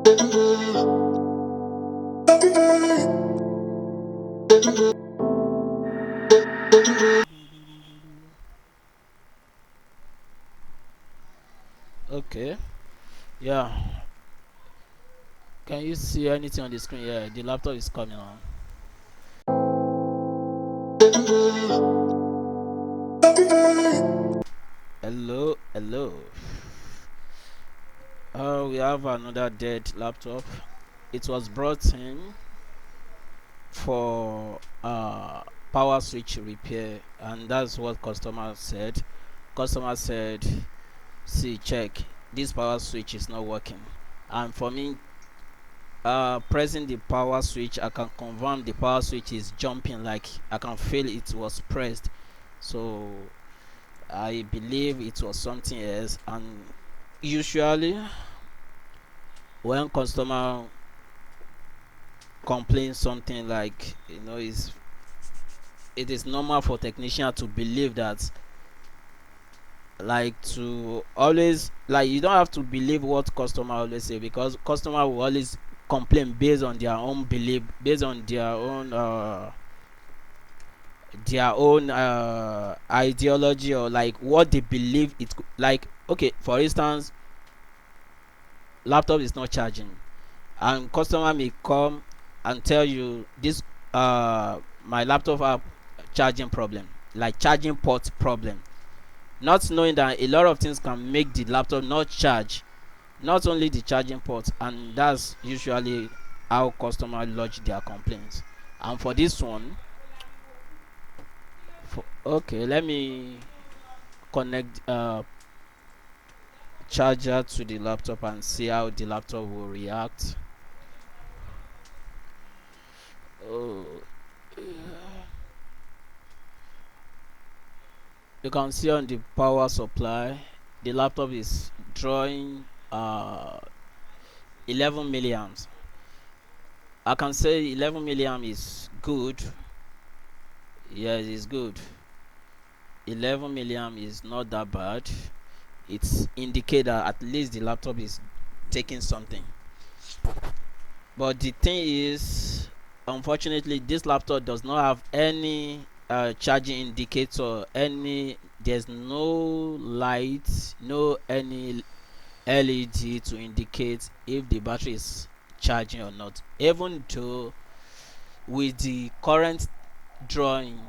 Okay. Yeah. Can you see anything on the screen? Yeah, the laptop is coming on. Hello, hello. We have another dead laptop. It was brought in for power switch repair, and that's what customer said. Customer said, "See, check. This power switch is not working." And for me, pressing the power switch, I can confirm the power switch is jumping. Like I can feel it was pressed. So I believe it was something else. And usually, when customer complains something like, is it is normal for technician to believe that, like, to always, like, you don't have to believe what customer always say, because customer will always complain based on their own belief, based on their own ideology, or like what they believe it like. Okay, for instance, laptop is not charging, and customer may come and tell you this, my laptop have charging problem, like charging port problem, not knowing that a lot of things can make the laptop not charge, not only the charging port. And that's usually how customer lodge their complaints. And for this one, okay, let me connect charger to the laptop and see how the laptop will react. Oh, you can see on the power supply, the laptop is drawing 11 milliamps. I can say 11 milliamp is good. Yes, it's good. 11 milliamp is not that bad. It's indicate that at least the laptop is taking something. But the thing is, unfortunately, this laptop does not have any charging indicator. There's no light, no any LED to indicate if the battery is charging or not. Even though with the current drawing,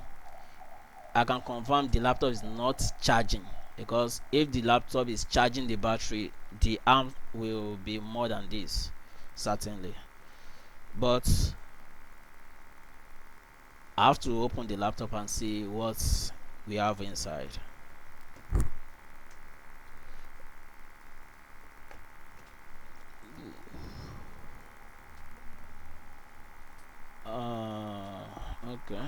I can confirm the laptop is not charging, because if the laptop is charging the battery, the amp will be more than this, certainly. But I have to open the laptop and see what we have inside. Okay.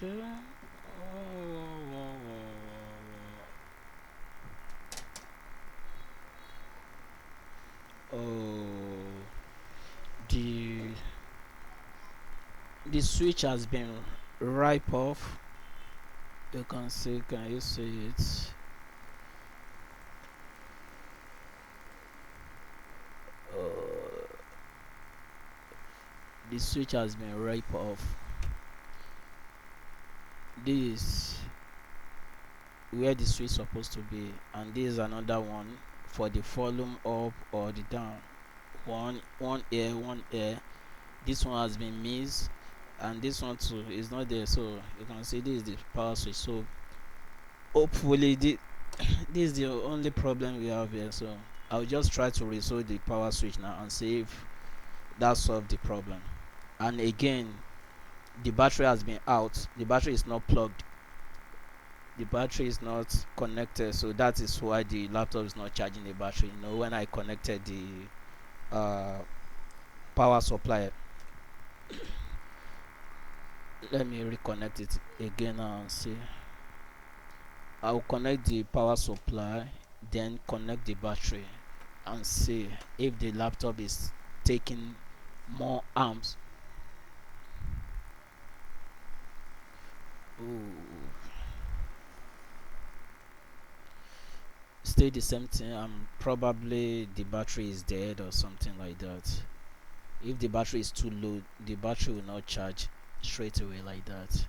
Okay. Oh, the the switch has been ripped off. You can see. Can you see it? The switch has been ripped off. This where the switch supposed to be, and this is another one for the volume up or the down. One here, one here. This one has been missed, and this one too is not there. So you can see this is the power switch. So hopefully this is the only problem we have here. So I'll just try to resolve the power switch now and see if that solves the problem. And again, the battery has been out. The battery is not plugged. The battery is not connected, so that is why the laptop is not charging the battery. When I connected the power supply, let me reconnect it again and see. I'll connect the power supply, then connect the battery and see if the laptop is taking more amps. Ooh. Stay the same thing. Probably the battery is dead or something like that. If the battery is too low, the battery will not charge straight away like that.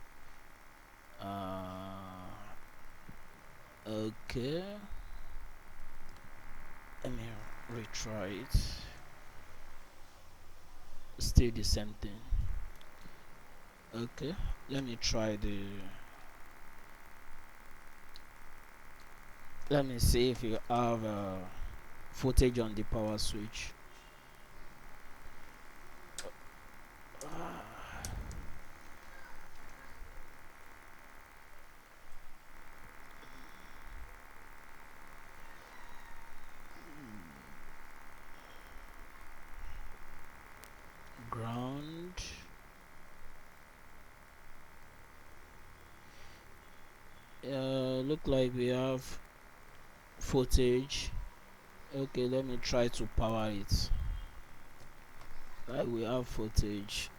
Okay, let me retry it. Still the same thing. Okay, let me try let me see if you have footage on the power switch. Ground. Look like we have footage. Okay, let me try to power it. Like we have footage.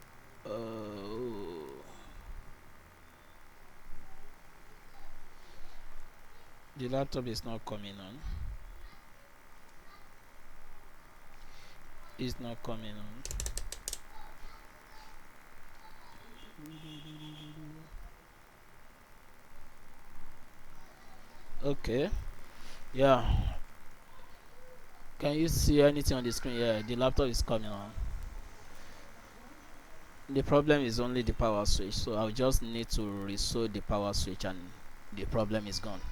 The laptop is not coming on. It's not coming on. Okay. Yeah. Can you see anything on the screen? Yeah, the laptop is coming on. The problem is only the power switch, so I'll just need to resolve the power switch and the problem is gone.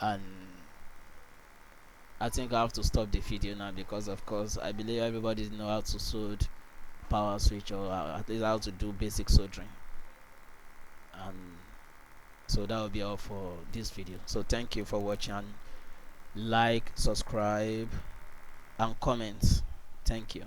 And I think I have to stop the video now because of course I believe everybody know how to solder power switch or at least how to do basic soldering. And so that will be all for this video. So thank you for watching. Like, subscribe and comment. Thank you.